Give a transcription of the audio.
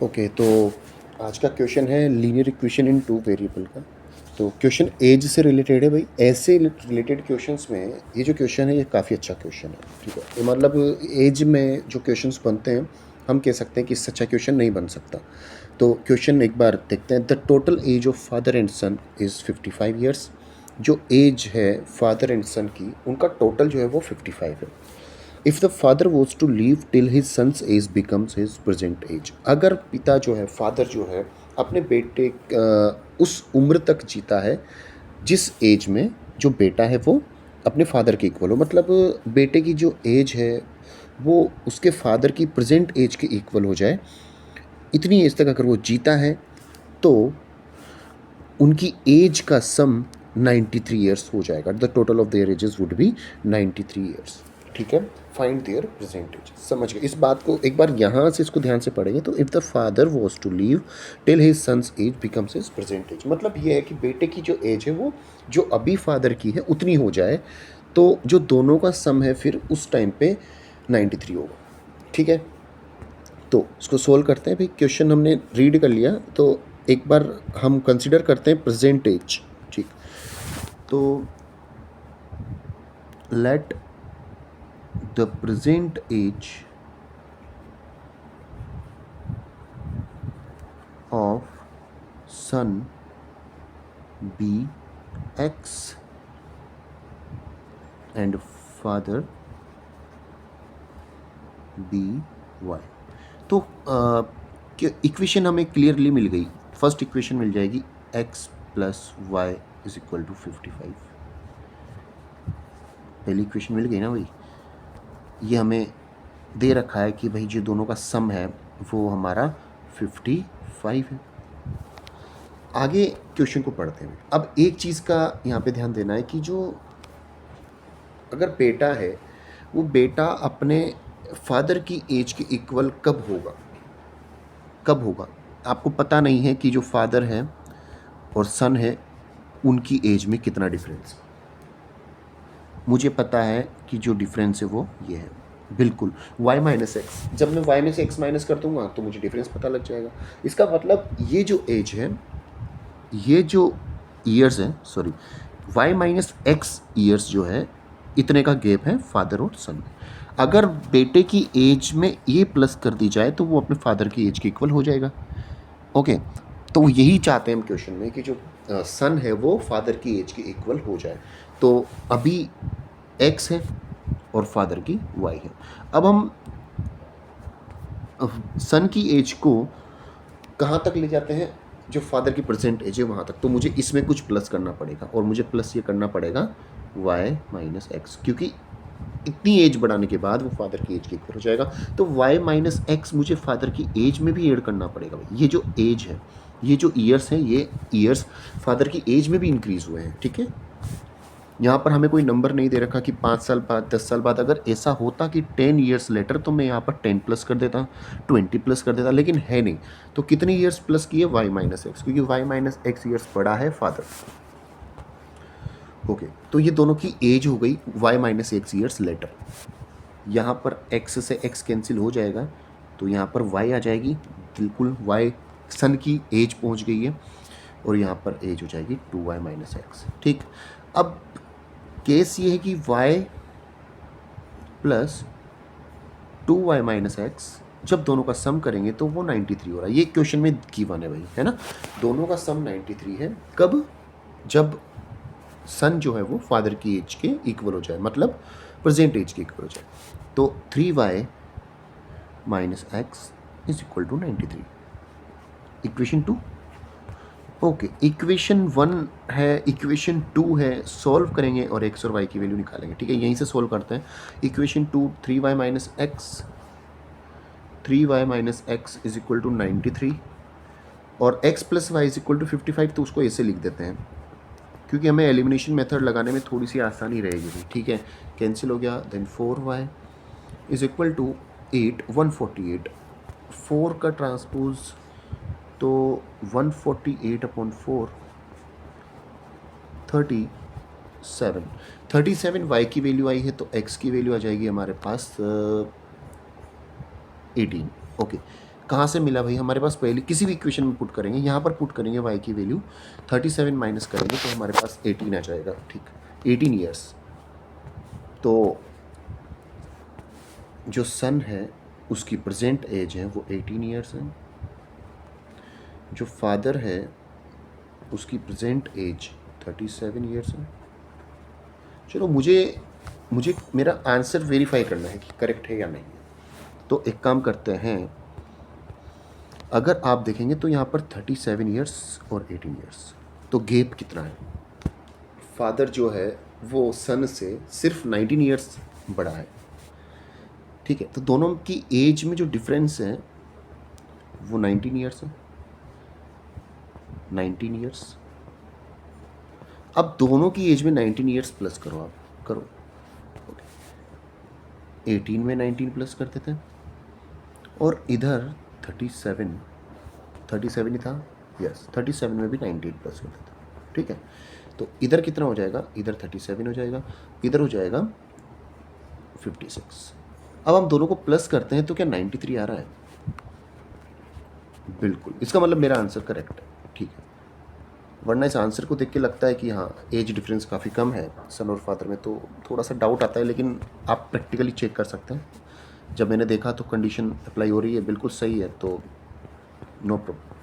Okay, तो आज का क्वेश्चन है linear equation in two variable का। तो क्वेश्चन एज से रिलेटेड है भाई। ऐसे रिलेटेड क्वेश्चंस में ये जो क्वेश्चन है ये काफ़ी अच्छा क्वेश्चन है, ठीक है। ये मतलब एज में जो क्वेश्चंस बनते हैं हम कह सकते हैं कि इससे अच्छा क्वेश्चन नहीं बन सकता। तो क्वेश्चन एक बार देखते हैं। The total age of father and son is 55 years. जो एज है फादर एंड सन की, उनका टोटल जो है वो 55 है। If the father was to live till his son's age becomes his present age, अगर पिता जो है, फादर जो है, अपने बेटे उस उम्र तक जीता है जिस एज में जो बेटा है वो अपने फादर के इक्वल हो, मतलब बेटे की जो एज है वो उसके फादर की प्रेजेंट एज के इक्वल हो जाए, इतनी एज तक अगर वो जीता है तो उनकी एज का सम 93 ईयर्स हो जाएगा। The total of their ages would be 93 years, ठीक है। Find their present age. समझ गए इस बात को? एक बार यहाँ से इसको ध्यान से पढ़ेंगे तो if the father was to live till his son's age becomes his present age, मतलब ये है कि बेटे की जो एज है वो जो अभी फादर की है उतनी हो जाए, तो जो दोनों का सम है फिर उस टाइम पे 93 होगा, ठीक है। तो इसको सोल्व करते हैं भाई। क्वेश्चन हमने रीड कर लिया, तो एक बार हम कंसिडर करते हैं प्रेजेंट एज, ठीक। तो let the present age of son be x and father be y. तो इक्वेशन हमें क्लियरली मिल गई। फर्स्ट इक्वेशन मिल जाएगी x plus y is equal to 55। पहली इक्वेशन मिल गई ना भाई। ये हमें दे रखा है कि भाई जो दोनों का सम है वो हमारा 55 है। आगे क्वेश्चन को पढ़ते हैं। अब एक चीज़ का यहाँ पे ध्यान देना है कि जो अगर बेटा है वो बेटा अपने फादर की एज के इक्वल कब होगा, कब होगा? आपको पता नहीं है कि जो फादर है और सन है उनकी एज में कितना डिफरेंस। मुझे पता है कि जो डिफरेंस है वो ये है, बिल्कुल y माइनस एक्स। जब मैं y में से x माइनस कर दूंगा तो मुझे डिफरेंस पता लग जाएगा। इसका मतलब ये जो एज है, ये जो ईयर्स है, sorry, y minus x years जो है, इतने का गैप है फादर और सन में। अगर बेटे की एज में ये प्लस कर दी जाए तो वो अपने फादर की एज के इक्वल हो जाएगा। ओके, तो यही चाहते हैं हम क्वेश्चन में कि जो सन है वो फादर की एज के इक्वल हो जाए। तो अभी x है और फादर की y है। अब हम सन की एज को कहाँ तक ले जाते हैं? जो फादर की प्रेजेंट एज है वहाँ तक। तो मुझे इसमें कुछ प्लस करना पड़ेगा और मुझे प्लस ये करना पड़ेगा y माइनस एक्स, क्योंकि इतनी एज बढ़ाने के बाद वो फादर की एज के इक्वल हो जाएगा। तो y माइनस एक्स मुझे फादर की एज में भी ऐड करना पड़ेगा। ये जो एज है, ये जो ईयर्स हैं, ये ईयर्स फादर की एज में भी इंक्रीज हुए हैं, ठीक है। यहाँ पर हमें कोई नंबर नहीं दे रखा कि 5 साल बाद, 10 साल बाद। अगर ऐसा होता कि 10 ईयर्स लेटर तो मैं यहाँ पर 10 प्लस कर देता, 20 प्लस कर देता, लेकिन है नहीं। तो कितने ईयर्स प्लस किए? y माइनस एक्स, क्योंकि y माइनस एक्स ईयर्स बड़ा है फादर। ओके, तो ये दोनों की एज हो गई y minus x years later. यहाँ पर x से x कैंसिल हो जाएगा तो यहाँ पर y आ जाएगी, बिल्कुल y सन की एज पहुँच गई है, और यहाँ पर एज हो जाएगी 2y माइनस एक्स, ठीक। अब केस ये है कि y plus 2y minus x जब दोनों का सम करेंगे तो वो 93 हो रहा है। ये क्वेश्चन में गिवन है भाई, है ना। दोनों का सम 93 है। कब? जब सन जो है वो फादर की एज के इक्वल हो जाए, मतलब प्रेजेंट एज के इक्वल हो जाए। तो 3y minus x is equal to 93, equation 2। Okay, equation 1 है, इक्वेशन 2 है, सॉल्व करेंगे और x और y की वैल्यू निकालेंगे, ठीक है। यहीं से सॉल्व करते हैं। Equation 2, 3y minus x, 3y minus x is equal to 93, और x plus y is equal to 55। तो उसको ऐसे लिख देते हैं क्योंकि हमें एलिमिनेशन मेथड लगाने में थोड़ी सी आसानी रहेगी, ठीक है। कैंसिल हो गया, then 4y is equal to 8, 148। 4 का ट्रांसपोज तो 148 अपॉन 4, 37। 37 y की वैल्यू आई है, तो x की वैल्यू आ जाएगी हमारे पास 18। ओके, कहाँ से मिला भाई, हमारे पास पहले किसी भी इक्वेशन में पुट करेंगे, यहाँ पर पुट करेंगे y की वैल्यू 37 माइनस करेंगे तो हमारे पास 18 आ जाएगा, ठीक, 18 ईयर्स। तो जो सन है उसकी प्रेजेंट एज है वो 18 ईयर्स है, जो फादर है उसकी प्रेजेंट एज 37 ईयर्स है। चलो मुझे मेरा आंसर वेरीफाई करना है कि करेक्ट है या नहीं। तो एक काम करते हैं, अगर आप देखेंगे तो यहाँ पर 37 ईयर्स और 18 ईयर्स, तो गैप कितना है, फादर जो है वो सन से सिर्फ 19 ईयर्स बड़ा है, ठीक है। तो दोनों की एज में जो डिफरेंस है वो 19 ईयर्स है, 19 ईयर्स। अब दोनों की एज में 19 ईयर्स प्लस करो, आप करो, 18 में 19 प्लस कर देते हैं और इधर 37 ही था, यस 37 में भी 19 प्लस कर देते हैं, ठीक है। तो इधर कितना हो जाएगा, इधर 37 हो जाएगा, इधर हो जाएगा 56। अब हम दोनों को प्लस करते हैं तो क्या 93 आ रहा है, बिल्कुल, इसका मतलब मेरा आंसर करेक्ट है, ठीक है। वरना इस आंसर को देख के लगता है कि हाँ एज डिफरेंस काफ़ी कम है सन और फादर में, तो थोड़ा सा डाउट आता है, लेकिन आप प्रैक्टिकली चेक कर सकते हैं। जब मैंने देखा तो कंडीशन अप्लाई हो रही है, बिल्कुल सही है, तो नो प्रॉब्लम।